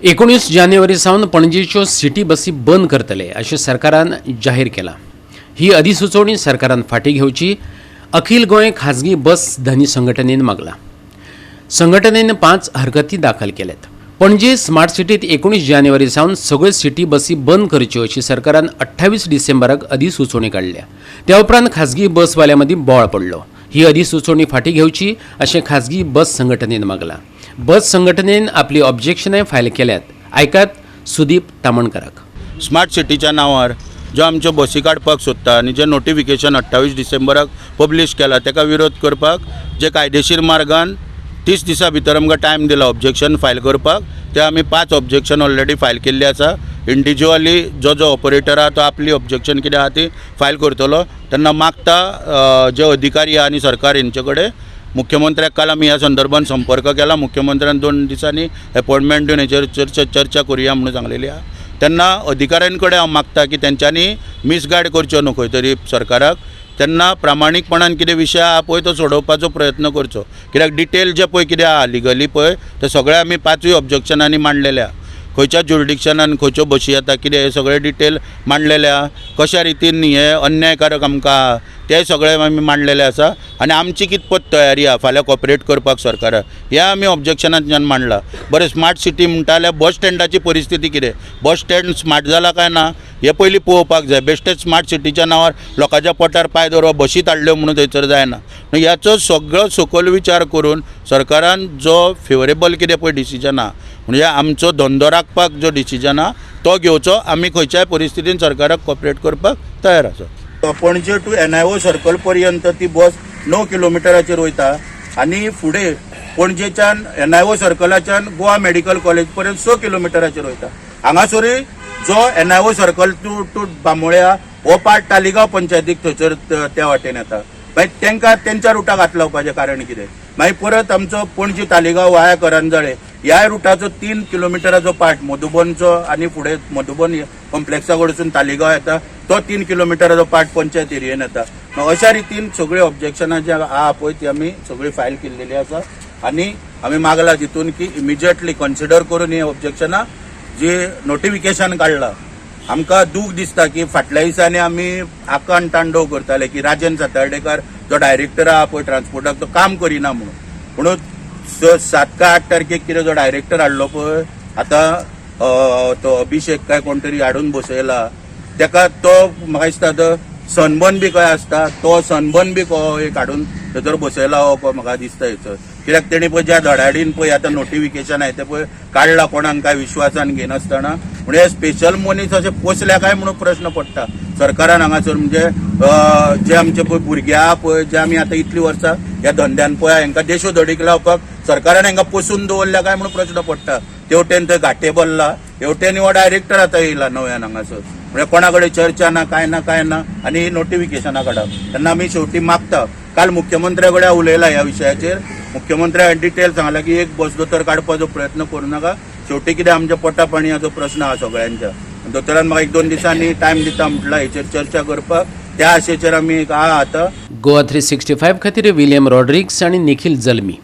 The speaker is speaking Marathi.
19 जानेवारी सावन पणजेच्यो सिटी बसी बंद करतले अशें सरकारान जाहीर केलां। ही अधिसुचोवणी सरकारान फाटीं घेवची अखिल गोंय खाजगी बस धनी संघटनेन मागला। संघटनेन 5 हरकती दाखल केल्यात। पणजे स्मार्ट सिटीत 19 जानेवारी सावन सगळ्यो सिटी बसी बंद करच्यो अशी सरकारान 28 डिसेंबराक अधिसुचोवणी काडल्या। त्या उपरांत खाजगी बसवाल्या मदीं बोळ पडलो। ही अधिसुचोवणी फाटीं घेवची अशें खाजगी बस संघटनेन मागलां। बस संघटनेन आपली ऑब्जेक्शनाय फायल केल्यात। आयकात सुदीप तामणकाराक। स्मार्ट सिटीच्या नांवार ज्यो आमच्यो बसी काडपाक सोदता आनी जे नोटिफिकेशन 28 डिसेंबराक पब्लीश केला ताका विरोध करपाक जे कायदेशीर मार्गान 30 दिसां भितर आमकां टायम दिला ऑब्जेक्शन फायल करपाक, ते आमी 5 ऑब्जेक्शन ऑलरेडी फायल केल्ली आसा। इंडिव्हिज्युअली जो ऑपरेटर आहा तो आपली ऑब्जेक्शन कितें आहा ती फायल करतलो। तेन्ना मागता जे अधिकारी आनी सरकार हेंचे कडेन मुख्यमंत्र्याक काल आमी ह्या संदर्भात संपर्क केला। मुख्यमंत्र्यान 2 दिसांनी अपॉइंटमेंट दिवन हेचेर चर्चा करुया म्हणून सांगलेली आहा। तेन्ना अधिकाऱ्यां कडेन हांव मागता की तेंच्यांनी मिसगायड करच्यो न्हू खंय तरी सरकाराक। तेन्ना प्रामाणीकपणान कितें विशय आहा पळय तो सोडोवपाचो प्रयत्न करचो, कित्याक डिटेल जे पळय कितें आहा लिगली पळय ते सगळे आमी 5 ऑब्जेक्शनांनी मांडलेले आहा। खंयच्या जुरिडिक्शनान खंयच्यो बशी येता कितें हे सगळे डिटेल मांडलेले आहा। कशा रितीन हे अन्यायकारक आमकां ते सगळे आमी मांडलेले आसा आनी आमची कितपत तयारी आहा फाल्यां कॉपरेट करपाक सरकाराक हें आमी ऑब्जेक्शनांतल्यान मांडलां। बरें स्मार्ट सिटी म्हणटा जाल्यार बस स्टँडाची परिस्थिती कितें, बस स्टँड स्मार्ट जाला काय ना हे पयलीं पळोवपाक जाय। बेश्टेच स्मार्ट सिटीच्या नांवार लोकांच्या पोटार पांय दवरप बशी ताडल्यो म्हणून थंयसर जायना। ह्याचो सगळो सखोल विचार करून सरकारान जो फेवरेबल कितें पळय डिसिजन आहा म्हणजे आमचो धंदो राखपाक जो डिसिजन आहा तो घेवचो। आमी खंयच्याय परिस्थितीन सरकाराक कॉपरेट करपाक तयार आसा। पणजे टू NIO सर्कल पर्यंत ती बस 9 किलोमिटराचेर वयता आनी फुडें पणजेच्यान NIO सर्कलाच्यान गोवा मेडिकल कॉलेज पर्यंत 6 किलोमिटराचेर वयता। हांगासरूय जो NIO सर्कल टू बांबोळ्या हो पार्ट तालिगांव पंचायतीक थंयसर त्या वाटेन येता। मागीर तांकां तेंच्या रुटाक हात लावपाचें कारण कितें? मागीर परत आमचो पणजी तालिगांव वाया करंजाळे ह्या रुटाचो 3 किलोमिटराचो पार्ट मधुबनचो आनी फुडें मधुबन कॉम्प्लेक्सा कडसून तालिगांव येता तो 3 किलोमिटराचो पार्ट पंचायत एरियेन येता। अशा रितीन सगळी ऑब्जेक्शनां जी आहा पळय ती आमी सगळी फायल केल्लेली आसा आनी आमी मागला जितून की इमिजिएटली कन्सिडर करून ही ऑब्जेक्शनां जी नोटिफिकेशन काडलां। आमकां दूख दिसता की फाटल्या दिसांनी आमी आकांत तांडव करताले की राजन सातार्डेकर जो डायरेक्टर आहा पळय ट्रान्सपोर्टाक तो काम करिना म्हणून 7 का 8 तारखेक कितें जो डायरेक्टर हाडलो पळय आतां तो अभिषेक काय कोण तरी हाडून बसयला ताका तो म्हाका दिसता तो सनबर्न बी खंय आसता तो सनबर्न बी एक हाडून थंयसर बसयला हो म्हाका दिसता हेचो। कित्याक तेणी पळय ज्या धडाडीन पळय आतां नोटिफिकेशन आहे ते पळय काडला कोणाक काय विश्वासान घेनासतना म्हणजे स्पेशल मनीस अशें पोसल्या काय म्हणून प्रश्न पडटा सरकारान हांगासर। म्हणजे जे आमचे पळय भुरगे आहा पळय जे आमी आतां इतलीं वर्सां ह्या धंद्यान पळय हांकां देशोधडीक लावपाक सरकारान हांकां पोसून दवरल्या काय म्हणून प्रश्न पडटा। तेवटेन थंय घाटे बल्ला हेवटेन हो डायरेक्टर आतां येयला नव्यान हांगासर म्हणजे कोणा कडेन चर्चा ना काय ना आनी नोटिफिकेशनां काडप। तेन्ना आमी शेवटी मागता काल मुख्यमंत्र्या कडेन उलयला ह्या विशयाचेर। मुख्यमंत्र्यान डिटेल सांगला की एक बस दोतोर काडपाचो प्रयत्न करूं नाका। शेवटी कितें आमच्या पोटा पाणयाचो प्रश्न आहा सगळ्यांच्या। दोतोरान म्हाका 1-2 दिसांनी टायम दिता म्हटला हेचेर चर्चा करपाक। त्या आशेचेर आमी आहा आतां। गोवा 365 खातीर विलियम रॉड्रिग्स आनी निखिल जल्मी।